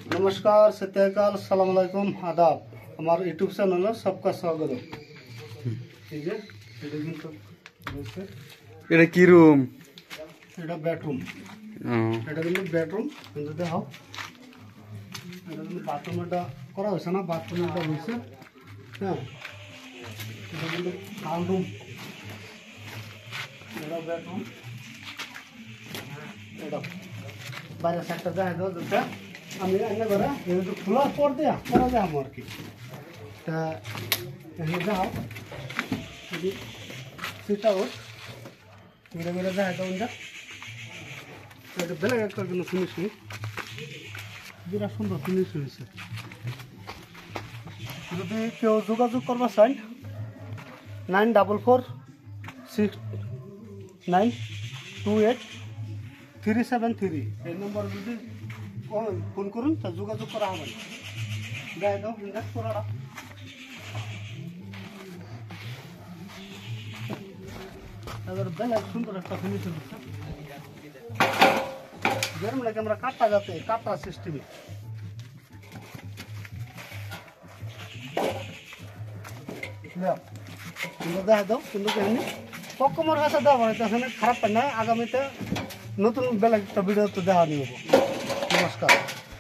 नमस्कार, सत्यकाल, सलाम अलैकुम, आदाब। हमारे यूट्यूब चैनल में सबका स्वागत है। ठीक है, এটা কি রুম? এটা বেডরুম। এটা কিন্তু বেডরুম, কিন্তু দেখো এটা কিন্তু বাথরুমটা করা হয়েছে না, বাথরুমটা হয়েছে। হ্যাঁ, এটা কিন্তু বাথরুম, এটা বেডরুম। এটা বাইরে সাইডটা দেখা দাও দুটা। আমি এনে করে এটা খোলার পর দেয়া করা যায় আমার কি তা এনে যাও যদি সিট আউট মেরে মেরে দেখা দাও না। এটা বেলা একটা কিন্তু ফিনিশিং বিরাট সুন্দর ফিনিশ হয়েছে। যদি কেউ যোগাযোগ করবা চাই 9446928373 এই নম্বর যদি ফোন করুন তা যোগাযোগ করা হবে। গায়ে দাও ইনভেস্ট করা এবার বেলা সুন্দর একটা ফিনিশিং হচ্ছে। যেরকম নাকি আমরা কাটা যাতে কাটা সিস্টেমে কিন্তু দেখা দাও কিন্তু এমনি পক্কমর কাছে দেওয়া হয় এখানে খারাপ পাই না। আগামীতে নতুন বেলা একটা ভিডিও তো দেখা নিয়ে নমস্কার।